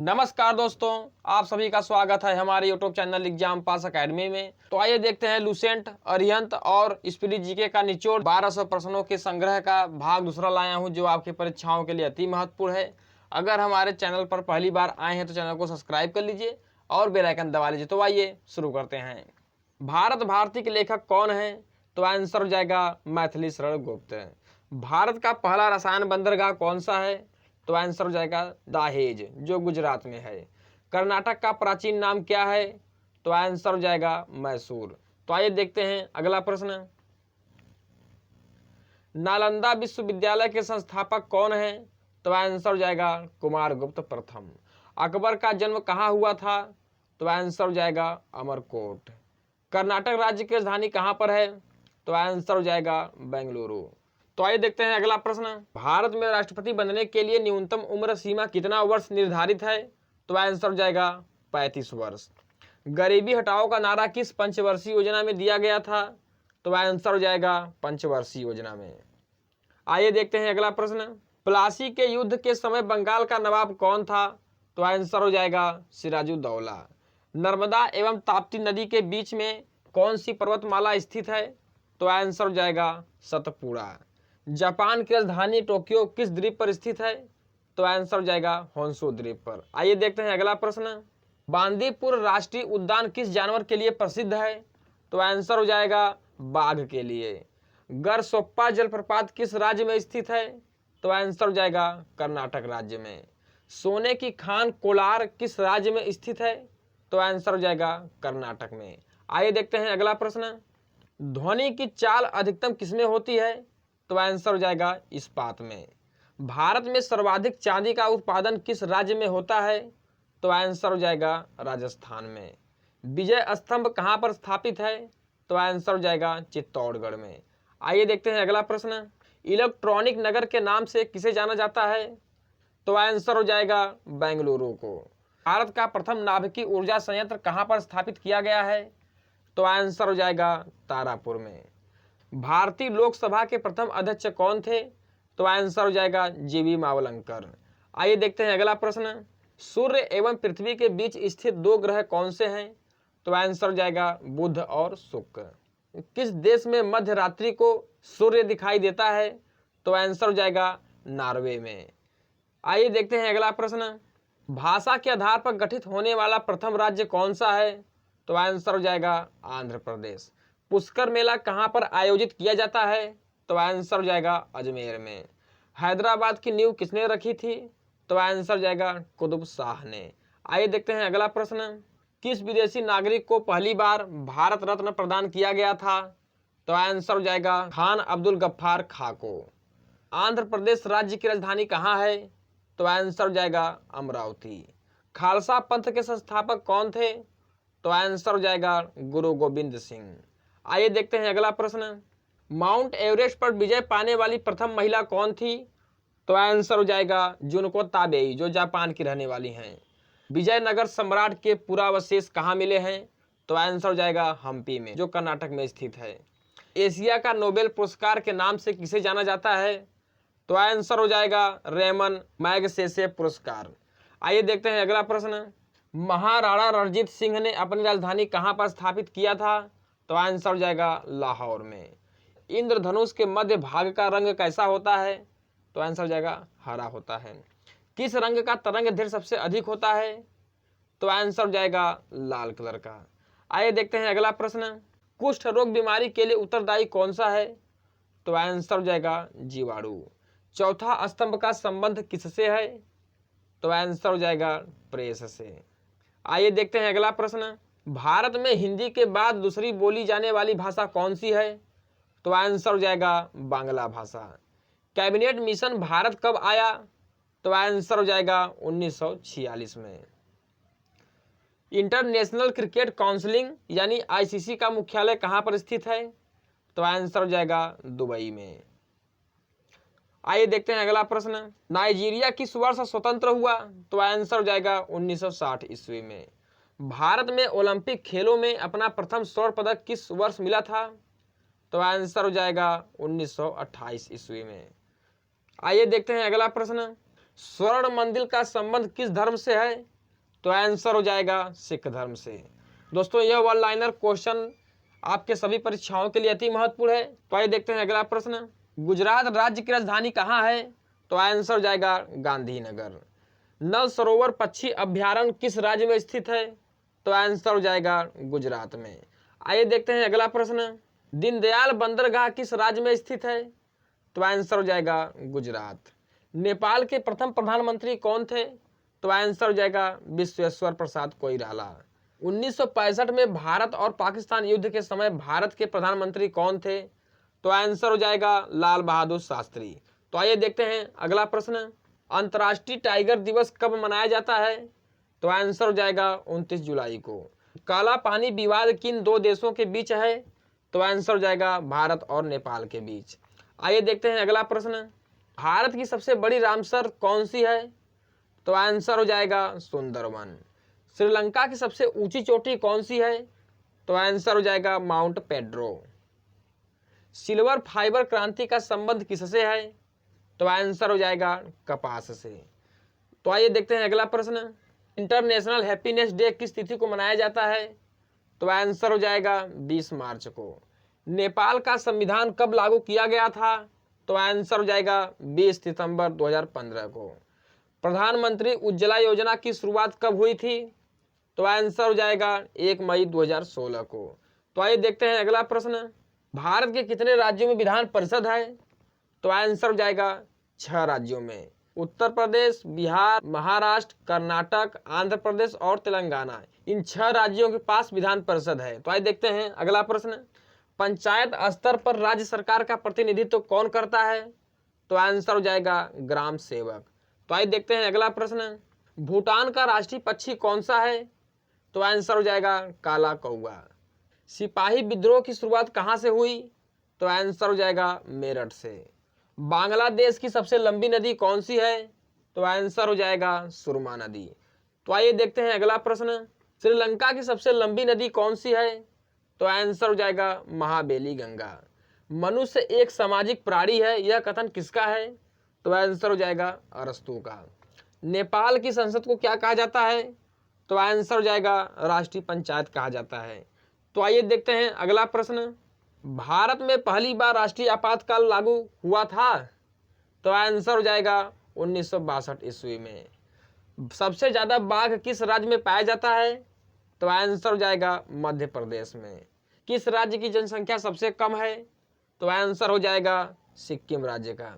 नमस्कार दोस्तों, आप सभी का स्वागत है हमारे यूट्यूब चैनल एग्जाम पास अकेडमी में। तो आइए देखते हैं लुसेंट, अरिहंत और स्पिरिट जीके का निचोड़ 1200 प्रश्नों के संग्रह का भाग दूसरा लाया हूं, जो आपकी परीक्षाओं के लिए अति महत्वपूर्ण है। अगर हमारे चैनल पर पहली बार आए हैं तो चैनल को सब्सक्राइब कर लीजिए और बेल आइकन दबा लीजिए। तो आइए शुरू करते हैं। भारत भारती के लेखक कौन है? तो आंसर हो जाएगा मैथिली शरण गुप्त। भारत का पहला रसायन बंदरगाह कौन सा है? तो आंसर हो जाएगा दाहेज, जो गुजरात में है। कर्नाटक का प्राचीन नाम क्या है? तो आंसर हो जाएगा मैसूर। तो आइए देखते हैं अगला प्रश्न। नालंदा विश्वविद्यालय के संस्थापक कौन है? तो आंसर हो जाएगा कुमारगुप्त प्रथम। अकबर का जन्म कहाँ हुआ था? तो आंसर हो जाएगा अमरकोट। कर्नाटक राज्य की राजधानी कहाँ पर है? तो आंसर हो जाएगा बेंगलुरु। तो आइए देखते हैं अगला प्रश्न। भारत में राष्ट्रपति बनने के लिए न्यूनतम उम्र सीमा कितना वर्ष निर्धारित है? तो आंसर हो जाएगा 35 वर्ष। गरीबी हटाओ का नारा किस पंचवर्षीय योजना में दिया गया था? तो आंसर हो जाएगा पंचवर्षीय योजना में। आइए देखते हैं अगला प्रश्न। प्लासी के युद्ध के समय बंगाल का नवाब कौन था? तो आंसर हो जाएगा सिराजुद्दौला। नर्मदा एवं ताप्ती नदी के बीच में कौन सी पर्वतमाला स्थित है? तो आंसर हो जाएगा सतपुड़ा। जापान की राजधानी टोक्यो किस द्वीप पर स्थित है? तो आंसर हो जाएगा होन्शु द्वीप पर। आइए देखते हैं अगला प्रश्न। बांदीपुर राष्ट्रीय उद्यान किस जानवर के लिए प्रसिद्ध है? तो आंसर हो जाएगा बाघ के लिए। गरसोप्पा जलप्रपात किस राज्य में स्थित है? तो आंसर हो जाएगा कर्नाटक राज्य में। सोने की खान कोलार किस राज्य में स्थित है? तो आंसर हो जाएगा कर्नाटक में। आइए देखते हैं अगला प्रश्न। ध्वनि की चाल अधिकतम किसमें होती है? तो आंसर हो जाएगा इस्पात में। भारत में सर्वाधिक चांदी का उत्पादन किस राज्य में होता है? तो आंसर हो जाएगा राजस्थान में। विजय स्तंभ कहां पर स्थापित है? तो आंसर हो जाएगा चित्तौड़गढ़ में। आइए देखते हैं अगला प्रश्न। इलेक्ट्रॉनिक नगर के नाम से किसे जाना जाता है? तो आंसर हो जाएगा बेंगलुरु को। भारत का प्रथम नाभिकीय ऊर्जा संयंत्र कहां पर स्थापित किया गया है? तो आंसर हो जाएगा तारापुर में। भारतीय लोकसभा के प्रथम अध्यक्ष कौन थे? तो आंसर हो जाएगा जीवी मावलंकर। आइए देखते हैं अगला प्रश्न। सूर्य एवं पृथ्वी के बीच स्थित दो ग्रह कौन से हैं? तो आंसर हो जाएगा बुध और शुक्र। किस देश में मध्य रात्रि को सूर्य दिखाई देता है? तो आंसर हो जाएगा नॉर्वे में। आइए देखते हैं अगला प्रश्न। भाषा के आधार पर गठित होने वाला प्रथम राज्य कौन सा है? तो आंसर हो जाएगा आंध्र प्रदेश। पुष्कर मेला कहां पर आयोजित किया जाता है? तो आंसर हो जाएगा अजमेर में। हैदराबाद की नींव किसने रखी थी? तो आंसर हो जाएगा कुतुब शाह ने। आइए देखते हैं अगला प्रश्न। किस विदेशी नागरिक को पहली बार भारत रत्न प्रदान किया गया था? तो आंसर हो जाएगा खान अब्दुल गफ्फार खां को। आंध्र प्रदेश राज्य की राजधानी कहाँ है? तो आंसर हो जाएगा अमरावती। खालसा पंथ के संस्थापक कौन थे? तो आंसर हो जाएगा गुरु गोविंद सिंह। आइए देखते हैं अगला प्रश्न। माउंट एवरेस्ट पर विजय पाने वाली प्रथम महिला कौन थी? तो आंसर हो जाएगा जुनको ताबेई, जो जापान की रहने वाली हैं। विजयनगर सम्राट के पुरावशेष कहाँ मिले हैं? तो आंसर हो जाएगा हम्पी में, जो कर्नाटक में स्थित है। एशिया का नोबेल पुरस्कार के नाम से किसे जाना जाता है? तो आंसर हो जाएगा रेमन मैगसेसे पुरस्कार। आइए देखते हैं अगला प्रश्न। महाराणा रणजीत सिंह ने अपनी राजधानी कहाँ पर स्थापित किया था? तो आंसर हो जाएगा लाहौर में। इंद्रधनुष के मध्य भाग का रंग कैसा होता है? तो आंसर हो जाएगा हरा होता है। किस रंग का तरंग दैर्ध्य सबसे अधिक होता है? तो आंसर हो जाएगा लाल कलर का। आइए देखते हैं अगला प्रश्न। कुष्ठ रोग बीमारी के लिए उत्तरदायी कौन सा है? तो आंसर हो जाएगा जीवाणु। चौथा स्तंभ का संबंध किससे है? तो आंसर हो जाएगा प्रेस से। आइए देखते हैं अगला प्रश्न। भारत में हिंदी के बाद दूसरी बोली जाने वाली भाषा कौन सी है? तो आंसर हो जाएगा बांग्ला भाषा। कैबिनेट मिशन भारत कब आया? तो आंसर हो जाएगा 1946 में। इंटरनेशनल क्रिकेट काउंसिलिंग यानी आईसीसी का मुख्यालय कहां पर स्थित है? तो आंसर हो जाएगा दुबई में। आइए देखते हैं अगला प्रश्न। नाइजीरिया किस वर्ष स्वतंत्र हुआ? तो आंसर हो जाएगा 1960 ईस्वी में। भारत में ओलंपिक खेलों में अपना प्रथम स्वर्ण पदक किस वर्ष मिला था? तो आंसर हो जाएगा 1928 ईस्वी में। आइए देखते हैं अगला प्रश्न। स्वर्ण मंदिर का संबंध किस धर्म से है? तो आंसर हो जाएगा सिख धर्म से। दोस्तों यह वन लाइनर क्वेश्चन आपके सभी परीक्षाओं के लिए अति महत्वपूर्ण है। तो आइए देखते हैं अगला प्रश्न। गुजरात राज्य की राजधानी कहाँ है? तो आंसर हो जाएगा गांधीनगर। नल सरोवर पक्षी अभ्यारण्य किस राज्य में स्थित है? तो आंसर हो जाएगा गुजरात में। आइए देखते हैं अगला प्रश्न। दीनदयाल बंदरगाह किस राज्य में स्थित है? तो आंसर हो जाएगा गुजरात। नेपाल के प्रथम प्रधानमंत्री कौन थे? तो आंसर हो जाएगा विश्वेश्वर प्रसाद कोइराला। 1965 में भारत और पाकिस्तान युद्ध के समय भारत के प्रधानमंत्री कौन थे? तो आंसर हो जाएगा लाल बहादुर शास्त्री। तो आइए देखते हैं अगला प्रश्न। अंतर्राष्ट्रीय टाइगर दिवस कब मनाया जाता है? तो आंसर हो जाएगा 29 जुलाई को। काला पानी विवाद किन दो देशों के बीच है? तो आंसर हो जाएगा भारत और नेपाल के बीच। आइए देखते हैं अगला प्रश्न। भारत की सबसे बड़ी रामसर कौन सी है? तो आंसर हो जाएगा सुंदरवन। श्रीलंका की सबसे ऊंची चोटी कौन सी है? तो आंसर हो जाएगा माउंट पेड्रो। सिल्वर फाइबर क्रांति का संबंध किससे है? तो आंसर हो जाएगा कपास से। तो आइए देखते हैं अगला प्रश्न। इंटरनेशनल हैप्पीनेस डे किस तिथि को मनाया जाता है? तो आंसर हो जाएगा 20 मार्च को। नेपाल का संविधान कब लागू किया गया था? तो आंसर हो जाएगा 20 सितंबर 2015 को। प्रधानमंत्री उज्ज्वला योजना की शुरुआत कब हुई थी? तो आंसर हो जाएगा 1 मई 2016 को। तो आइए देखते हैं अगला प्रश्न। भारत के कितने राज्यों में विधान परिषद है? तो आंसर हो जाएगा 6 राज्यों में। उत्तर प्रदेश, बिहार, महाराष्ट्र, कर्नाटक, आंध्र प्रदेश और तेलंगाना, इन 6 राज्यों के पास विधान परिषद है। तो आइए देखते हैं अगला प्रश्न। पंचायत स्तर पर राज्य सरकार का प्रतिनिधित्व कौन करता है? तो आंसर हो जाएगा ग्राम सेवक। तो आइए देखते हैं अगला प्रश्न। भूटान का राष्ट्रीय पक्षी कौन सा है? तो आंसर हो जाएगा काला कौआ। सिपाही विद्रोह की शुरुआत कहाँ से हुई? तो आंसर हो जाएगा मेरठ से। बांग्लादेश की सबसे लंबी नदी कौन सी है? तो आंसर हो जाएगा सुरमा नदी। तो आइए देखते हैं अगला प्रश्न। श्रीलंका की सबसे लंबी नदी कौन सी है? तो आंसर हो जाएगा महाबेली गंगा। मनुष्य एक सामाजिक प्राणी है, यह कथन किसका है? तो आंसर हो जाएगा अरस्तू का। नेपाल की संसद को क्या कहा जाता है? तो आंसर हो जाएगा राष्ट्रीय पंचायत कहा जाता है। तो आइए देखते हैं अगला प्रश्न। भारत में पहली बार राष्ट्रीय आपातकाल लागू हुआ था? तो आंसर हो जाएगा 1962 ईस्वी में। सबसे ज्यादा बाघ किस राज्य में पाया जाता है? तो आंसर हो जाएगा मध्य प्रदेश में। किस राज्य की जनसंख्या सबसे कम है? तो आंसर हो जाएगा सिक्किम राज्य का।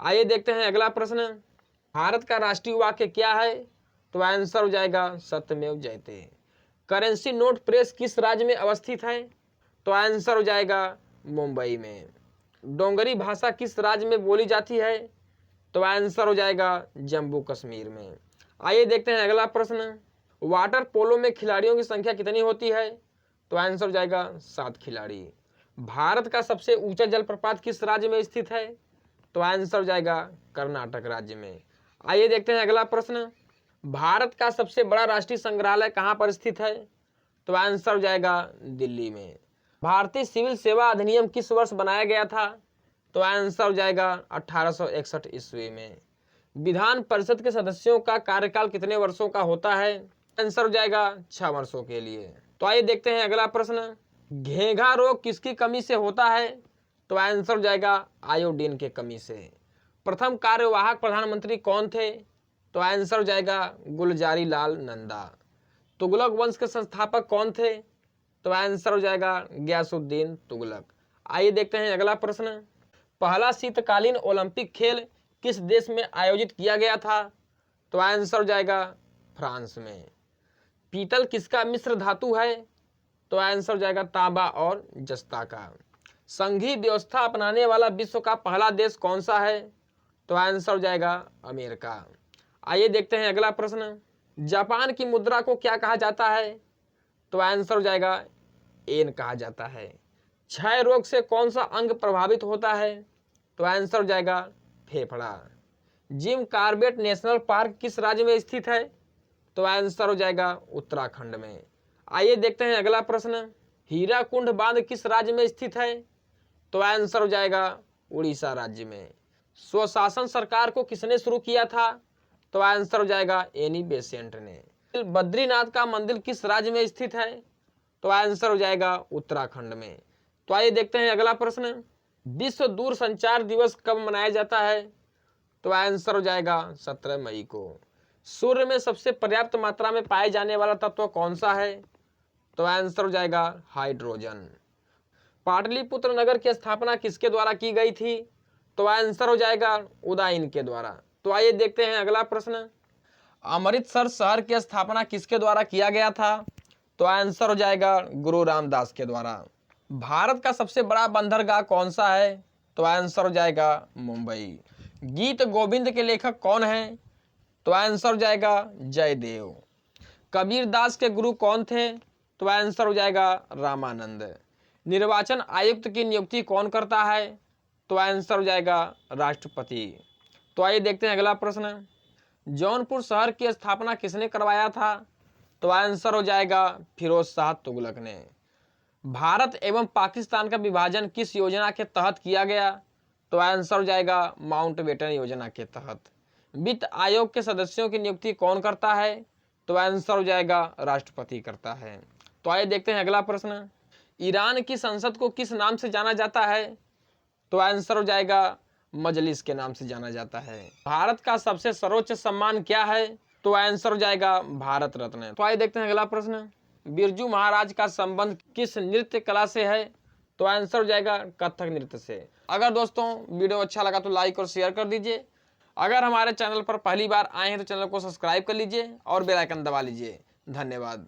आइए देखते हैं अगला प्रश्न। भारत का राष्ट्रीय वाक्य क्या है? तो आंसर हो जाएगा सत्यमेव जयते। करेंसी नोट प्रेस किस राज्य में अवस्थित है? तो आंसर हो जाएगा मुंबई में। डोंगरी भाषा किस राज्य में बोली जाती है? तो आंसर हो जाएगा जम्मू कश्मीर में। आइए देखते हैं अगला प्रश्न। वाटर पोलो में खिलाड़ियों की संख्या कितनी होती है? तो आंसर हो जाएगा 7 खिलाड़ी। भारत का सबसे ऊंचा जलप्रपात किस राज्य में स्थित है? तो आंसर हो जाएगा कर्नाटक राज्य में। आइए देखते हैं अगला प्रश्न। भारत का सबसे बड़ा राष्ट्रीय संग्रहालय कहाँ पर स्थित है? तो आंसर हो जाएगा दिल्ली में। भारतीय सिविल सेवा अधिनियम किस वर्ष बनाया गया था? तो आंसर हो जाएगा 1861 ईस्वी में। विधान परिषद के सदस्यों का कार्यकाल कितने वर्षों का होता है? आंसर हो जाएगा 6 वर्षों के लिए। तो आइए देखते हैं अगला प्रश्न। घेंघा रोग किसकी कमी से होता है? तो आंसर हो जाएगा आयोडीन के कमी से। प्रथम कार्यवाहक प्रधानमंत्री कौन थे? तो आंसर हो जाएगा गुलजारी लाल नंदा। तुगलक वंश के संस्थापक कौन थे? तो आंसर हो जाएगा गयासुद्दीन तुगलक। आइए देखते हैं अगला प्रश्न। पहला शीतकालीन ओलंपिक खेल किस देश में आयोजित किया गया था? तो आंसर हो जाएगा फ्रांस में। पीतल किसका मिश्र धातु है? तो आंसर हो जाएगा तांबा और जस्ता का। संघीय व्यवस्था अपनाने वाला विश्व का पहला देश कौन सा है? तो आंसर हो जाएगा अमेरिका। आइए देखते हैं अगला प्रश्न। जापान की मुद्रा को क्या कहा जाता है? तो आंसर हो जाएगा येन कहा जाता है। क्षय रोग से कौन सा अंग प्रभावित होता है? तो आंसर हो जाएगा फेफड़ा। जिम कॉर्बेट नेशनल पार्क किस राज्य में स्थित है? तो आंसर हो जाएगा उत्तराखंड में। आइए देखते हैं अगला प्रश्न। हीराकुंड बांध किस राज्य में स्थित है? तो आंसर हो जाएगा उड़ीसा राज्य में। स्वशासन सरकार को किसने शुरू किया था? तो आंसर हो जाएगा एनी बेसेंट ने। बद्रीनाथ का मंदिर किस राज्य में स्थित है? तो आंसर हो जाएगा उत्तराखंड में। तो आइए देखते हैं अगला प्रश्न, विश्व दूरसंचार दिवस कब मनाया जाता है? तो आंसर हो जाएगा 17 मई को। सूर्य में सबसे पर्याप्त मात्रा में पाए जाने वाला तत्व कौन सा है? तो आंसर हो जाएगा हाइड्रोजन। पाटलिपुत्र नगर की स्थापना किसके द्वारा की गई थी? तो आंसर हो जाएगा उदयन के द्वारा। तो आइए देखते हैं अगला प्रश्न, अमृतसर शहर की स्थापना किसके द्वारा किया गया था? तो आंसर हो जाएगा गुरु रामदास के द्वारा। भारत का सबसे बड़ा बंदरगाह कौन सा है? तो आंसर हो जाएगा मुंबई। गीत गोविंद के लेखक कौन हैं? तो आंसर हो जाएगा जयदेव। कबीर दास के गुरु कौन थे? तो आंसर हो जाएगा रामानंद। निर्वाचन आयुक्त की नियुक्ति कौन करता है? तो आंसर हो जाएगा राष्ट्रपति। तो आइए देखते हैं अगला प्रश्न, जौनपुर शहर की स्थापना किसने करवाया था? तो आंसर हो जाएगा फिरोज शाह तुगलक ने। भारत एवं पाकिस्तान का विभाजन किस योजना के तहत किया गया? तो आंसर हो जाएगा माउंटबेटन योजना के तहत। वित्त आयोग के सदस्यों की नियुक्ति कौन करता है? तो आंसर हो जाएगा राष्ट्रपति करता है। तो आइए देखते हैं अगला प्रश्न, ईरान की संसद को किस नाम से जाना जाता है? तो आंसर हो जाएगा मजलिस के नाम से जाना जाता है। भारत का सबसे सर्वोच्च सम्मान क्या है? तो आंसर हो जाएगा भारत रत्न। तो आइए देखते हैं अगला प्रश्न, बिरजू महाराज का संबंध किस नृत्य कला से है? तो आंसर हो जाएगा कथक नृत्य से। अगर दोस्तों वीडियो अच्छा लगा तो लाइक और शेयर कर दीजिए। अगर हमारे चैनल पर पहली बार आए हैं तो चैनल को सब्सक्राइब कर लीजिए और बेल आइकन दबा लीजिए। धन्यवाद।